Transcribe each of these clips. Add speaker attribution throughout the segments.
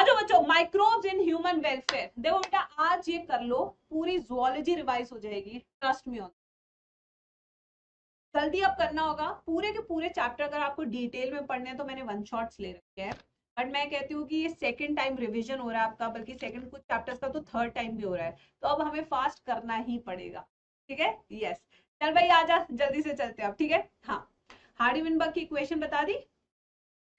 Speaker 1: जाओ बच्चों, microbes in human welfare. देखो बेटा आज ये कर लो, पूरी जूलॉजी रिवाइज हो जाएगी, ट्रस्ट मी ऑन। जल्दी अब करना होगा, पूरे के पूरे चैप्टर अगर आपको डिटेल में पढ़ने हैं तो मैंने वन शॉट्स ले रखे हैं, बट मैं कहती हूँ कि ये सेकंड टाइम रिवीजन हो रहा है आपका, बल्कि सेकंड कुछ चैप्टर्स का तो थर्ड टाइम भी हो रहा है, तो अब हमें फास्ट करना ही पड़ेगा, ठीक है। यस चल भाई आजा, जल्दी से चलते हैं अब, ठीक है। हाँ हार्डी-विनबर्ग की इक्वेशन बता दी,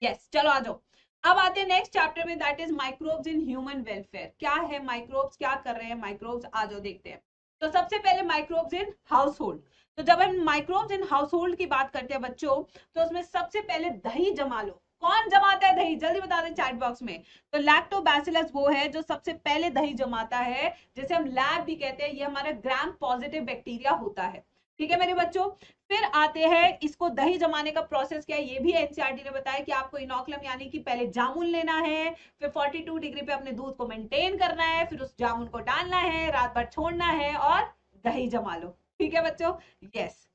Speaker 1: यस चलो आ जाओ। अब आते हैं नेक्स्ट चैप्टर में, that is microbes in human welfare. क्या है माइक्रोब्स, क्या कर रहे हैं माइक्रोब्स, आ जाओ देखते हैं। तो सबसे पहले माइक्रोब्स इन हाउस होल्ड। तो जब हम माइक्रोब्स इन हाउस होल्ड की बात करते हैं बच्चों, तो उसमें सबसे पहले दही जमा लो। कौन जमाता है दही, जल्दी बता दें चैट बॉक्स में। तो लैक्टोबैसिलस वो है जो सबसे पहले दही जमाता है, जिसे हम लैब भी कहते हैं। ये हमारा ग्राम पॉजिटिव बैक्टीरिया होता है, ठीक है मेरे बच्चों। फिर आते हैं, इसको दही जमाने का प्रोसेस क्या है, ये भी एनसीईआरटी ने बताया कि आपको इनोकुलम यानी कि पहले जामुन लेना है, फिर 42 डिग्री पे अपने दूध को मेंटेन करना है, फिर उस जामुन को डालना है, रात भर छोड़ना है और दही जमा लो, ठीक है बच्चों। यस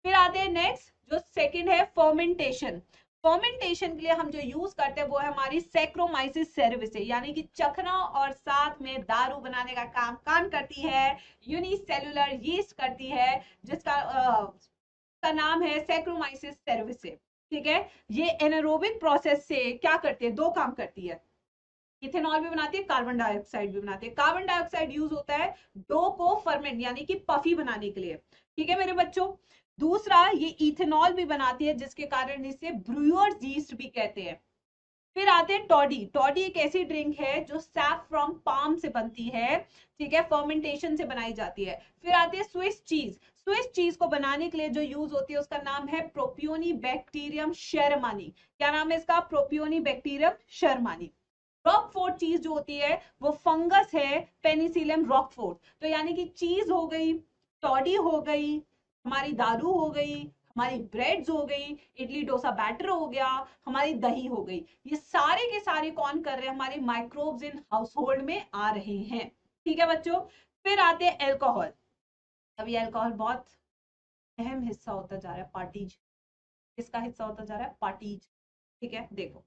Speaker 1: फिर आते हैं नेक्स्ट, जो सेकंड है फर्मेंटेशन। फर्मेंटेशन के लिए हम जो यूज करते हैं वो है हमारी सैक्रोमाइसिस सेरेविसे, यानी कि चखना और साथ में दारू बनाने का काम कौन करती है, यूनिसेल्युलर यीस्ट करती है, जिसका का नाम है सैक्रोमाइसिस सेरेविसे, ठीक है। ये एनारोबिक प्रोसेस से क्या करती है, दो काम करती है, इथेनॉल भी बनाती है, कार्बन डाइऑक्साइड भी बनाती है। कार्बन डाइऑक्साइड यूज होता है डो को फर्मेंट यानी कि पफी बनाने के लिए, ठीक है मेरे बच्चों। दूसरा ये इथेनॉल भी बनाती है, जिसके कारण इसे ब्रूअर्स यीस्ट भी कहते हैं। फिर आते हैं टॉडी। टॉडी एक ऐसी ड्रिंक है जो सैफ फ्रॉम पाम से बनती है, ठीक है, फर्मेंटेशन से बनाई जाती है। फिर आती है स्विस चीज। स्विस चीज को बनाने के लिए जो यूज होती है उसका नाम है प्रोपियोनी बैक्टीरियम शर्मानी। क्या नाम है इसका, प्रोपियोनी बैक्टीरियम शर्मानी। रॉकफोर्ट चीज जो होती है वो फंगस है, पेनिसिलियम रॉकफोर्ट। तो यानी कि चीज हो गई, टॉडी हो गई, हमारी दारू हो गई, हमारी ब्रेड्स हो गई, इडली डोसा बैटर हो गया, हमारी दही हो गई, ये सारे के सारे कौन कर रहे हैं, हमारे माइक्रोब्स इन हाउस होल्ड में आ रहे हैं, ठीक है बच्चों। फिर आते हैं एल्कोहल। अब ये एल्कोहल बहुत अहम हिस्सा होता जा रहा है, पार्टीज, किसका हिस्सा होता जा रहा है, पार्टीज, ठीक है। देखो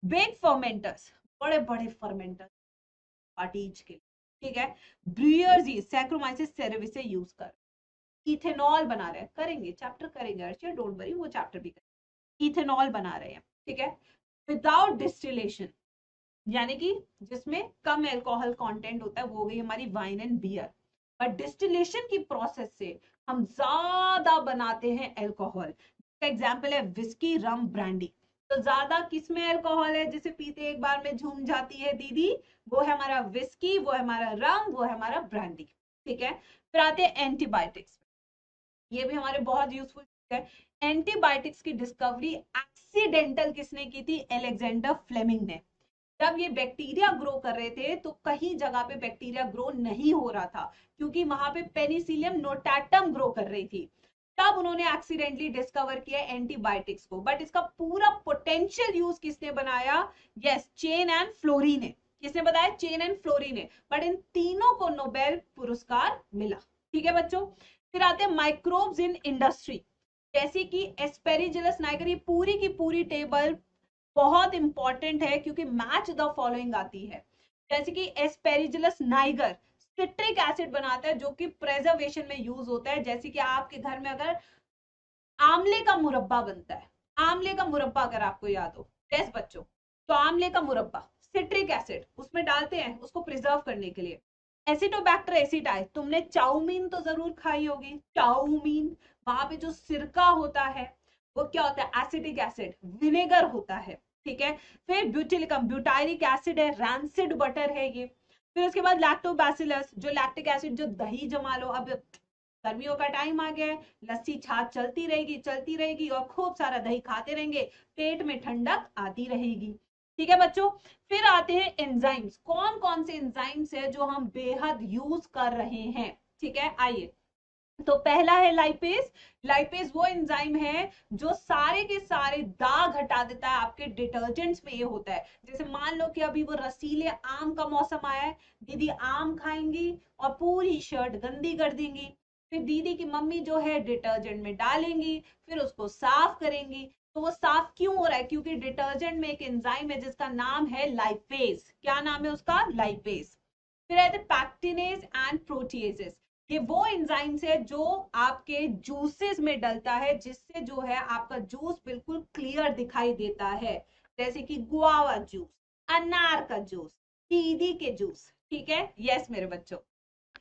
Speaker 1: बिग फर्मेंटर्स, बड़े बड़े फर्मेंटर्स पार्टीज के, ठीक है। ब्रूअर्स ये सैक्रोमाइसिस सेरेविसे यूज कर इथेनॉल बना रहे हैं, करेंगे चैप्टर करेंगे अर्चिया, डोंट वरी, वो चैप्टर भी करेंगे। इथेनॉल बना रहे हैं, ठीक है, विदाउट डिस्टिलेशन, यानी कि जिसमें कम एल्कोहल कंटेंट होता है, वो हो गई हमारी वाइन एंड बियर। पर डिस्टिलेशन की प्रोसेस से हम ज्यादा बनाते हैं एल्कोहल। इसका एग्जांपल है विस्की, रम, ब्रांडी। तो ज्यादा किसमें अल्कोहल है, जिसे पीते एक बार में झूम जाती है दीदी, वो है हमारा विस्की, वो है हमारा रम, वो है हमारा ब्रांडी, ठीक है। फिर आते हैं एंटीबायोटिक्स। ये भी हमारे बहुत यूजफुल है। एंटीबायोटिक्स की डिस्कवरी एक्सीडेंटल किसने की थी, अलेक्जेंडर फ्लेमिंग ने। जब ये बैक्टीरिया ग्रो कर रहे थे तो कहीं जगह पे बैक्टीरिया ग्रो नहीं हो रहा था, क्योंकि वहां पे पेनिसिलियम नोटाटम ग्रो कर रही थी। तब उन्होंने एक्सीडेंटली डिस्कवर किया एंटीबायोटिक्स को, बट इसका पूरा पोटेंशियल यूज किसने बनाया, यस चेन एंड फ्लोरी ने। किसने बताया, चेन एंड फ्लोरी ने। बट इन तीनों को नोबेल पुरस्कार मिला, ठीक है बच्चों। फिर आते हैं माइक्रोब्स इन इंडस्ट्री, जैसे कि एस्पेरिजिलस नाइगर। ये पूरी की पूरी टेबल बहुत इंपॉर्टेंट है, क्योंकि मैच द फॉलोइंग आती है। जैसे कि एस्पेरिजिलस नाइगर सिट्रिक एसिड बनाता है, जो कि प्रेजर्वेशन में यूज होता है। जैसे कि आपके घर में अगर आंवले का मुरब्बा बनता है, आंवले का मुरब्बा अगर आपको याद हो, यस बच्चों, तो आंवले का मुरब्बा सिट्रिक एसिड उसमें डालते हैं उसको प्रिजर्व करने के लिए। एसिटोबैक्टर एसिडाई, तुमने चाउमीन तो जरूर खाई होगी, चाउमीन, वहां पे जो सिरका होता है वो क्या होता है, एसिटिक एसिड, विनेगर होता है, ठीक है। फिर ब्यूटिलिकम, ब्यूटाइरिक एसिड है, रैंसिड बटर है ये। फिर उसके बाद लैक्टोबैसिलस, जो लैक्टिक एसिड, जो दही जमा लो। अब गर्मियों का टाइम आ गया है, लस्सी छाछ चलती रहेगी और खूब सारा दही खाते रहेंगे, पेट में ठंडक आती रहेगी, ठीक है बच्चों। फिर आते हैं एंजाइम्स। कौन कौन से एंजाइम्स है जो हम बेहद यूज कर रहे हैं, ठीक है, आइए। तो पहला है लाइपेज। लाइपेज वो एंजाइम है जो सारे के सारे दाग हटा देता है। आपके डिटर्जेंट्स में ये होता है। जैसे मान लो कि अभी वो रसीले आम का मौसम आया है, दीदी आम खाएंगी और पूरी शर्ट गंदी कर देंगी। फिर दीदी की मम्मी जो है डिटर्जेंट में डालेंगी, फिर उसको साफ करेंगी। तो वो साफ क्यों हो रहा है? क्योंकि डिटर्जेंट में एक एंजाइम है जिसका नाम है लाइपेज। क्या नाम है उसका? लाइपेज। फिर आते पैक्टिनेज एंड प्रोटीएजेस। ये वो एंजाइम्स है जो आपके जूसेस में डलता है, जिससे जो है आपका जूस बिल्कुल क्लियर दिखाई देता है। जैसे कि गुआवा जूस, अनार का जूस, कीवी के जूस। ठीक है, यस मेरे बच्चों,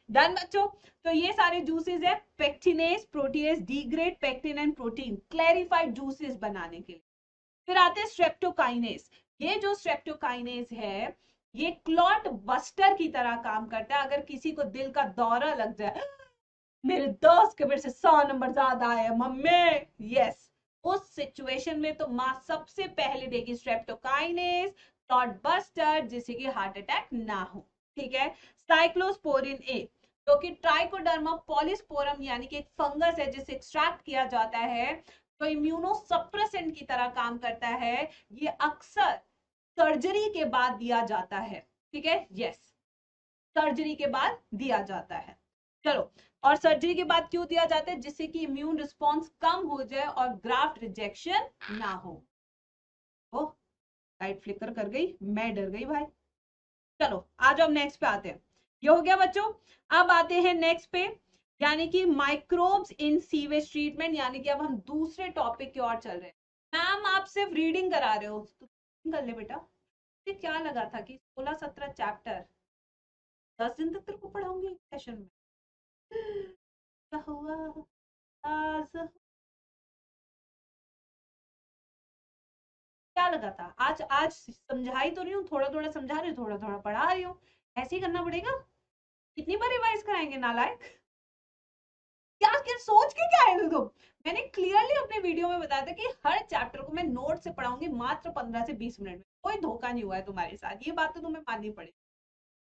Speaker 1: डन बच्चों। तो ये सारे जूसेस है, pectinase, protease, degrade pectin and protein clarified juices बनाने के लिए। फिर आते हैं स्ट्रेप्टोकाइनेज। ये जो स्ट्रेप्टोकाइनेज है, ये क्लॉट बस्टर की तरह काम करता है। अगर किसी को दिल का दौरा लग जाए, मेरे 10 के मेरे से 100 नंबर ज्यादा आए मम्मी, यस, उस सिचुएशन में तो माँ सबसे पहले देगी स्ट्रेप्टोकाइनेज, क्लॉट बस्टर, जिससे कि हार्ट अटैक ना हो। ठीक है, साइक्लोस्पोरिन ए, जो कि ट्राइकोडर्मा पॉलीस्पोरम यानी कि एक फंगस है जिसे एक्सट्रैक्ट किया जाता है, तो इम्यूनोसप्रेसेंट की तरह काम करता है। ये अक्सर सर्जरी के बाद दिया जाता है। ठीक है, यस, सर्जरी के बाद दिया जाता है। चलो, और सर्जरी के बाद क्यों दिया जाता है? जिससे कि इम्यून रिस्पॉन्स कम हो जाए और ग्राफ्ट रिजेक्शन ना हो। ओ, लाइट फ्लिकर कर गई, मैं डर गई भाई। चलो आ जाओ, नेक्स्ट पे आते हैं। ये हो गया बच्चों। अब आते हैं नेक्स्ट पे, यानी कि माइक्रोब्स इन सीवेज ट्रीटमेंट, यानी कि अब हम दूसरे टॉपिक की ओर चल रहे हैं। मैम आप सिर्फ रीडिंग करा रहे हो, तो कर ले बेटा। ये क्या लगा था कि 16-17 चैप्टर 10 दिन तक तेरे को पढ़ाऊंगी सेशन में? क्या हुआ आज? क्या लगा था? आज आज समझाई तो रही हूँ, थोड़ा थोड़ा समझा रही हूँ, थोड़ा थोड़ा पढ़ा रही हूँ। ऐसे ही करना पड़ेगा? कितनी बार रिवाइज कराएंगे नालायक? क्या क्या सोच के क्या है तुम? मैंने क्लियरली अपने वीडियो में बताया था कि हर चैप्टर को मैं नोट से पढ़ाऊंगी मात्र 15 से 20 मिनट में। कोई धोखा नहीं हुआ है तुम्हारे साथ, ये बात तो तुम्हें माननी पड़ेगी।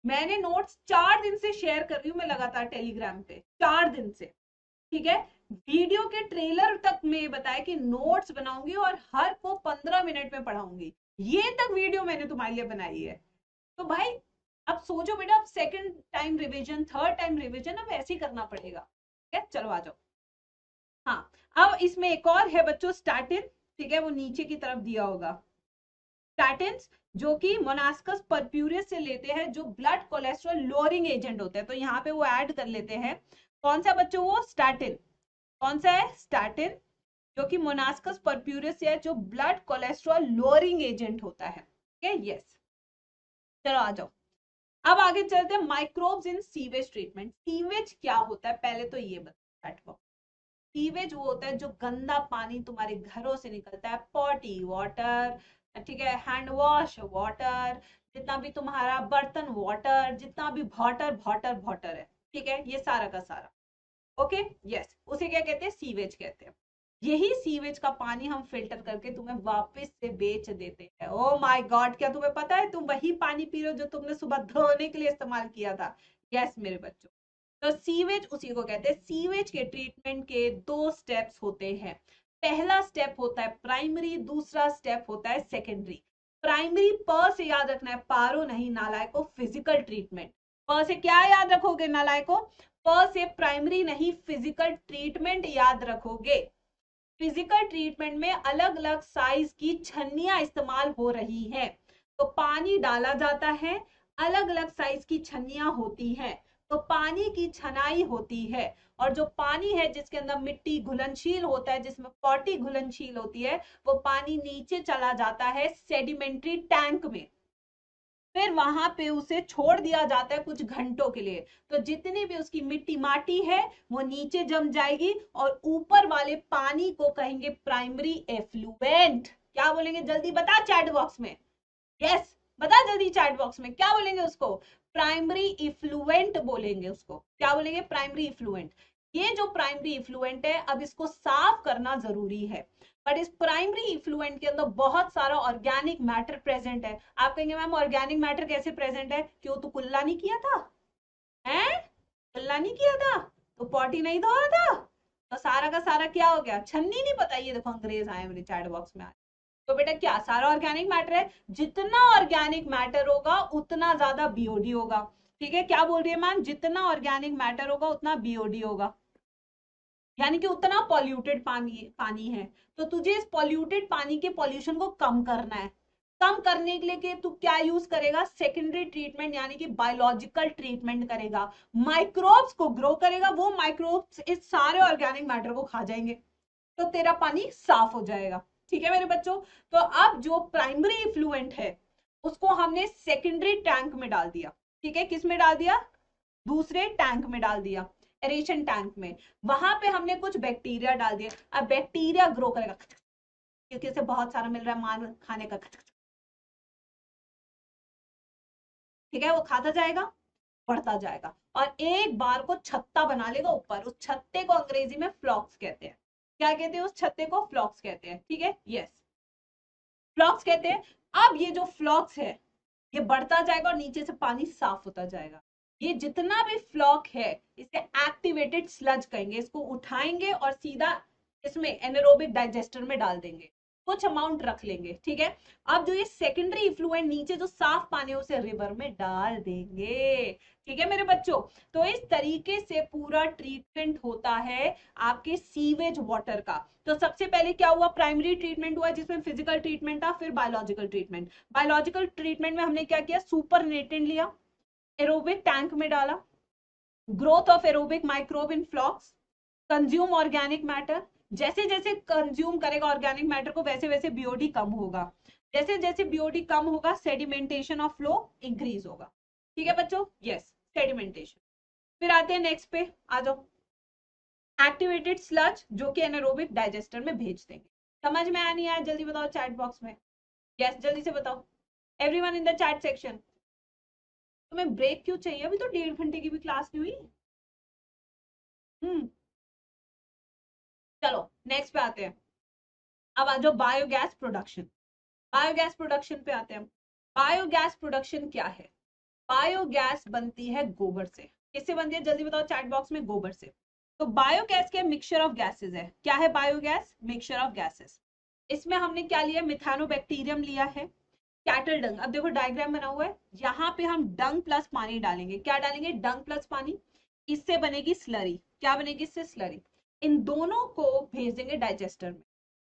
Speaker 1: मैंने नोट्स 4 दिन से शेयर कर रही हूँ मैं लगातार टेलीग्राम पे, 4 दिन से। ठीक है, वीडियो के ट्रेलर तक में बताया कि नोट्स बनाऊंगी और हर को 15 मिनट में पढ़ाऊंगी। ये तक वीडियो मैंने तुम्हारे लिए बनाई है। तो भाई अब सोचो बेटा, अब second time revision, third time revision अब ऐसे ही करना पड़ेगा। ठीक है, चलो आ जाओ। हाँ, अब इसमें एक और है बच्चों, स्टैटिन। ठीक है, वो नीचे की तरफ दिया होगा। स्टैटिन्स जो कि मोनास्कस परप्यूरियस से लेते हैं, जो ब्लड कोलेस्ट्रॉल लोअरिंग एजेंट होते हैं, तो यहाँ पे वो ऐड कर लेते हैं। कौन सा बच्चों? वो स्टैटिन। कौन सा है? स्टैटिन, जो कि मोनास्कस परप्यूरियस है, जो ब्लड कोलेस्ट्रॉल लोअरिंग एजेंट होता है। ठीक है, यस। चलो आ जाओ, अब आगे चलते हैं microbes in sewage treatment. Sewage क्या होता है पहले तो ये बताओ। सीवेज वो होता है जो गंदा पानी तुम्हारे घरों से निकलता है, पॉटी वाटर, ठीक है, हैंड वॉश वाटर, जितना भी तुम्हारा बर्तन वाटर, जितना भी वाटर वाटर वाटर है, ठीक है, ये सारा का सारा। ओके, यस, उसे क्या कहते हैं? सीवेज कहते हैं। यही सीवेज का पानी हम फिल्टर करके तुम्हें वापस से बेच देते हैं। ओ माय गॉड, क्या तुम्हें पता है तुम वही पानी पी रहे हो जो तुमने सुबह धोने के लिए इस्तेमाल किया था? यस मेरे बच्चों, तो सीवेज उसी को कहते हैं। सीवेज के ट्रीटमेंट के 2 स्टेप्स होते हैं। पहला स्टेप होता है प्राइमरी, दूसरा स्टेप होता है सेकेंडरी। प्राइमरी प से याद रखना है, पारो नहीं नालायको, फिजिकल ट्रीटमेंट। प से क्या याद रखोगे नालायको? प से प्राइमरी नहीं, फिजिकल ट्रीटमेंट याद रखोगे। फिजिकल ट्रीटमेंट में अलग अलग साइज की छन्नियां इस्तेमाल हो रही हैं। तो पानी डाला जाता है, अलग अलग साइज की छन्नियां होती हैं, तो पानी की छनाई होती है। और जो पानी है जिसके अंदर मिट्टी घुलनशील होता है, जिसमें पॉटी घुलनशील होती है, वो पानी नीचे चला जाता है सेडिमेंट्री टैंक में। फिर वहां पे उसे छोड़ दिया जाता है कुछ घंटों के लिए। तो जितनी भी उसकी मिट्टी माटी है वो नीचे जम जाएगी, और ऊपर वाले पानी को कहेंगे प्राइमरी एफ्लुएंट। क्या बोलेंगे? जल्दी बता चैट बॉक्स में। यस, बता जल्दी चैट बॉक्स में, क्या बोलेंगे उसको? प्राइमरी इफ्लुएंट बोलेंगे उसको। क्या बोलेंगे? Primary effluent. ये जो प्राइमरी इफ्लुएंट है, अब इसको साफ करना जरूरी है। बट इस प्राइमरी इफ्लुएंट के अंदर बहुत सारा ऑर्गेनिक मैटर प्रेजेंट है। आप कहेंगे मैम ऑर्गेनिक मैटर कैसे प्रेजेंट है? क्यों, तू कुल्ला नहीं किया था? हैं, कुल्ला नहीं किया था तो पॉटी नहीं धो रहा था, तो सारा का सारा क्या हो गया? छन्नी नहीं पता? ये देखो अंग्रेज आए मेरे चैट बॉक्स में आए। तो बेटा क्या सारा ऑर्गेनिक मैटर है? जितना ऑर्गेनिक मैटर होगा उतना ज्यादा बीओडी होगा। ठीक है, क्या बोल रही है मैम? जितना ऑर्गेनिक मैटर होगा उतना बीओडी होगा। यानी कि उतना पॉल्यूटेड पानी पानी है। तो तुझे इस पॉल्यूटेड पानी के पॉल्यूशन को कम करना है। कम करने के लिए कि तू क्या यूज करेगा, सेकेंडरी ट्रीटमेंट यानी कि बायोलॉजिकल ट्रीटमेंट करेगा। माइक्रोब्स को ग्रो करेगा, वो माइक्रोब्स इस सारे ऑर्गेनिक मैटर को खा जाएंगे, तो तेरा पानी साफ हो जाएगा। ठीक है मेरे बच्चों। तो अब जो प्राइमरी इफ्लुएंट है उसको हमने सेकेंडरी टैंक में डाल दिया। ठीक है, किस में डाल दिया, दूसरे टैंक में डाल दिया, एरेशन टैंक में। वहां पे हमने कुछ बैक्टीरिया डाल दिया। अब बैक्टीरिया ग्रो करेगा, क्योंकि इसे बहुत सारा मिल रहा है मान खाने का। ठीक है, वो खाता जाएगा, बढ़ता जाएगा, और एक बार को छत्ता बना लेगा ऊपर। उस छत्ते को अंग्रेजी में फ्लॉक्स कहते हैं। क्या कहते हैं उस छत्ते को, फ्लॉक्स कहते हैं। ठीक है, यस, फ्लॉक्स कहते हैं। अब ये जो फ्लॉक्स है ये बढ़ता जाएगा और नीचे से पानी साफ होता जाएगा। ये जितना भी फ्लॉक है इसे एक्टिवेटेड स्लज कहेंगे। इसको उठाएंगे और सीधा इसमें एनारोबिक डाइजेस्टर में डाल देंगे, कुछ अमाउंट रख लेंगे। ठीक है, अब जो ये सेकेंडरी इफ्लुएंट नीचे जो साफ पानी है उसे रिवर में डाल देंगे। ठीक है मेरे बच्चों। तो इस तरीके से पूरा ट्रीटमेंट होता है आपके सीवेज वाटर का। तो सबसे पहले क्या हुआ, प्राइमरी ट्रीटमेंट हुआ जिसमें फिजिकल ट्रीटमेंट था, फिर बायोलॉजिकल ट्रीटमेंट। बायोलॉजिकल ट्रीटमेंट में हमने क्या किया, सुपर नेटेंट लिया, एरोबिक टैंक में डाला, growth of aerobic microbe in flocs, consume organic matter. जैसे जैसे कंज्यूम करेगा ऑर्गेनिक मैटर को वैसे वैसे बीओडी कम होगा। जैसे जैसे बीओडी कम होगा सेडिमेंटेशन ऑफ फ्लो इंक्रीज होगा। ठीक है बच्चों, यस, सेडिमेंटेशन। फिर आते हैं नेक्स्ट पे, आ जाओ, एक्टिवेटेड स्लज जो कि एनारोबिक डाइजेस्टर में भेज देंगे। समझ में आया नहीं आया, जल्दी बताओ चैट बॉक्स में। यस, जल्दी से बताओ, everyone in the chat section. तुम्हें ब्रेक क्यों चाहिए, अभी तो 1.5 घंटे की भी क्लास नहीं हुई। हम्म, चलो नेक्स्ट पे आते हैं। अब आ जाओ बायोगैस प्रोडक्शन। बायोगैस प्रोडक्शन पे आते हैं। बायोगैस प्रोडक्शन क्या है, बायोगैस बनती है गोबर से। किससे बनती है, जल्दी बताओ चैट बॉक्स में, गोबर से। तो बायोगैस के मिक्सचर ऑफ गैसेस है। क्या है बायोगैस, मिक्सचर ऑफ गैसेस। इसमें हमने क्या लिया, मिथानोबैक्टीरियम लिया है, कैटल डंग। अब देखो डायग्राम बना हुआ है, यहाँ पे हम डंग प्लस पानी डालेंगे। क्या डालेंगे, डंग प्लस पानी। इससे बनेगी स्लरी। क्या बनेगी इससे, स्लरी। इन दोनों को भेज देंगे डाइजेस्टर में।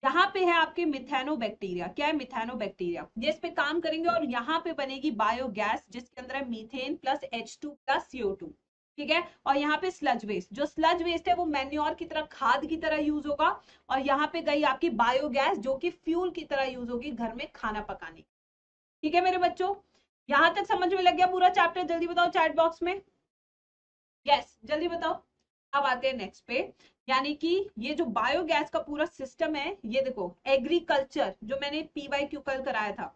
Speaker 1: यहाँ पे है आपके मिथेनोबैक्टीरिया। क्या है, मिथेनोबैक्टीरिया, ये इस पे काम करेंगे और यहाँ पे बनेगी बायोगैस जिसके अंदर है methane plus H2 plus CO2। ठीक है, और यहाँ पे स्लज वेस्ट, जो स्लज वेस्ट है वो मैन्योर की तरह, खाद की तरह यूज होगा। और यहाँ पे गई आपकी बायोगैस जो कि फ्यूल की तरह यूज होगी घर में खाना पकाने। ठीक है मेरे बच्चों, यहां तक समझ में लग गया पूरा चैप्टर, जल्दी बताओ चैट बॉक्स में, यस जल्दी बताओ। अब आते हैं नेक्स्ट पे, यानी कि ये जो बायोगैस का पूरा सिस्टम है, ये देखो एग्रीकल्चर जो मैंने PYQ कल कराया था,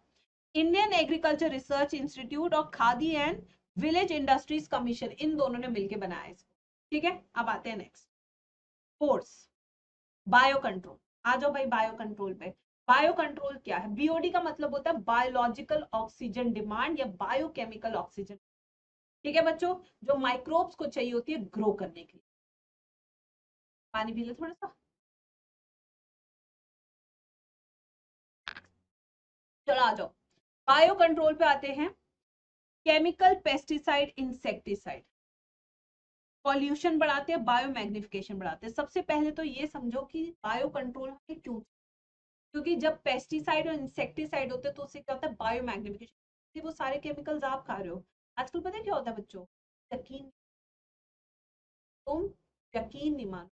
Speaker 1: इंडियन एग्रीकल्चर रिसर्च इंस्टीट्यूट और Khadi and village industries commission, इन दोनों ने मिलकर बनाया इसको। ठीक है, अब आते हैं नेक्स्ट, फोर्स, बायो कंट्रोल। आ जाओ भाई बायो कंट्रोल पे। बायो कंट्रोल क्या है, बीओडी का मतलब होता है बायोलॉजिकल ऑक्सीजन डिमांड या बायोकेमिकल ऑक्सीजन। ठीक है बच्चों, जो माइक्रोब्स को चाहिए होती है ग्रो करने के लिए। पानी पी लो थोड़ा सा। चलो आ जाओ, बायो कंट्रोल पे आते हैं। केमिकल, पेस्टिसाइड, इंसेक्टिसाइड पॉल्यूशन बढ़ाते हैं, बायो मैग्निफिकेशन बढ़ाते हैं। सबसे पहले तो ये समझो कि बायो कंट्रोल हमें क्यों, क्योंकि जब पेस्टिसाइड और इंसेक्टिसाइड होते हैं तो उससे क्या होता है, बायो मैग्निफिकेशन। वो सारे केमिकल्स आप खा रहे हो। आजकल पता है क्या होता है बच्चों, यकीन, तुम यकीन नहीं मान,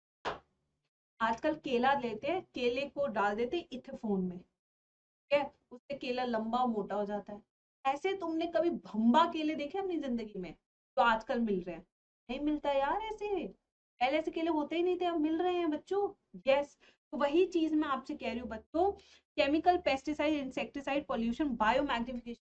Speaker 1: आजकल केला लेते हैं, केले को डाल देते हैं इथेफोन में, ठीक है, उससे केला लंबा मोटा हो जाता है। ऐसे तुमने कभी भंबा केले देखे अपनी जिंदगी में, तो आजकल मिल रहे हैं, नहीं मिलता यार ऐसे। पहले ऐसे केले होते ही नहीं थे, अब मिल रहे हैं बच्चों। यस, तो वही चीज मैं आपसे कह रही हूँ बच्चों, chemical, pesticide, insecticide, pollution, bio magnification,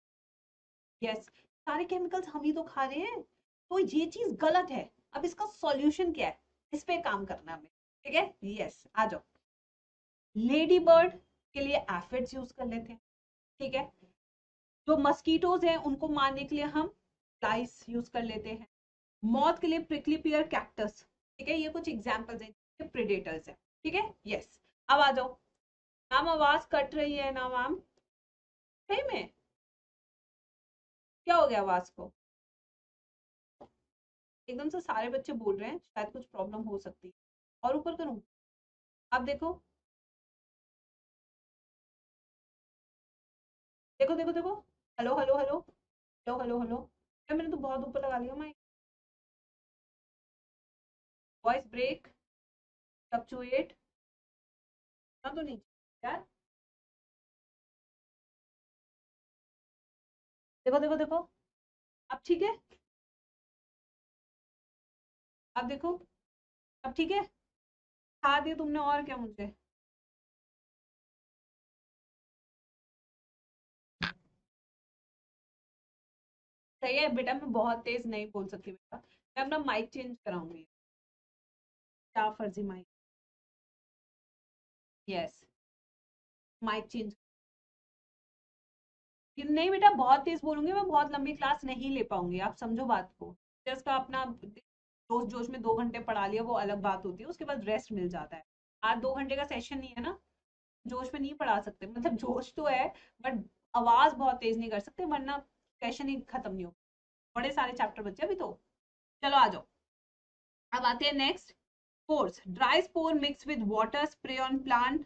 Speaker 1: yes, सारे केमिकल्स हम ही तो खा रहे हैं। तो ये चीज गलत है। अब इसका सॉल्यूशन क्या है, इस पे काम करना है हमें। ठीक है, यस, आ जाओ। लेडी बर्ड के लिए एफिड्स यूज कर लेते हैं। ठीक है, जो मस्कीटोज हैं उनको मारने के लिए हम फ्लाइस यूज कर लेते हैं। मौत के लिए प्रिकली पियर कैक्टस। ठीक है, ये कुछ एग्जांपल्स हैं, प्रेडेटर्स हैं। ठीक है, यस, अब आ जाओ। मैम आवाज कट रही है ना मैम, सही में क्या हो गया आवाज को, एकदम से सारे बच्चे बोल रहे हैं, शायद कुछ प्रॉब्लम हो सकती है। और ऊपर करूँ? आप देखो देखो देखो देखो। Hello hello hello hello hello hello. यार मैंने तो बहुत ऊपर लगा लिया माइक। वॉइस ब्रेक, फ्लक्चुएट ना तो नहीं यार। देखो देखो देखो। अब ठीक है? अब देखो, अब ठीक है? खा दिया तुमने और क्या मुझे। सही है बेटा, मैं बहुत तेज नहीं बोल सकती बेटा, मैं अपना माइक चेंज कराऊंगी। क्या फर्जी माइक। Yes, mic change. नहीं बेटा, बहुत तेज बोलूंगी मैं, बहुत लंबी क्लास नहीं ले पाऊंगी, आप समझो बात को। टीचर्स का अपना जोश जोश में 2 घंटे पढ़ा लिया वो अलग बात होती है, उसके बाद रेस्ट मिल जाता है। आज 2 घंटे का सेशन नहीं है ना, जोश में नहीं पढ़ा सकते, मतलब जोश तो है बट आवाज बहुत तेज नहीं कर सकते वरना सेशन ही खत्म नहीं हो। बड़े सारे चैप्टर बच्चे अभी तो। चलो आ जाओ। अब आते हैं next. Spores, dry spore mix with water spray on plant.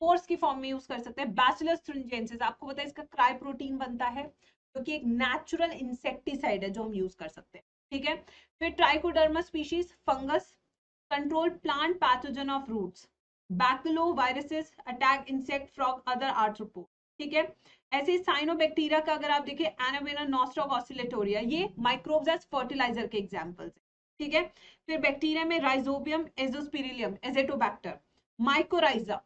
Speaker 1: Spores की फॉर्म में यूज कर सकते हैं। बैसिलस थ्रिंजेंसिस, आपको पता है इसका क्राई प्रोटीन बनता है, जो कि एक नेचुरल इंसेक्टिसाइड है जो हम यूज कर सकते हैं। ठीक है। फिर trichoderma species, fungus, control plant pathogen of roots. Baculoviruses attack insect frog other arthropod. ठीक है। ऐसे साइनोबैक्टीरिया का अगर आप देखिए, एनावेना नॉस्ट्रॉक ऑसिलेटोरिया, ये माइक्रोब्स एज फर्टिलाइजर के एग्जांपल्स हैं। ठीक है। फिर बैक्टीरिया में राइजोबियम, एजोस्पिरिलियम, एजेटोबैक्टर, माइकोराइजा,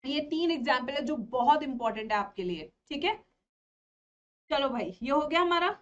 Speaker 1: ये 3 एग्जाम्पल है जो बहुत इंपॉर्टेंट है आपके लिए। ठीक है। चलो भाई, ये हो गया हमारा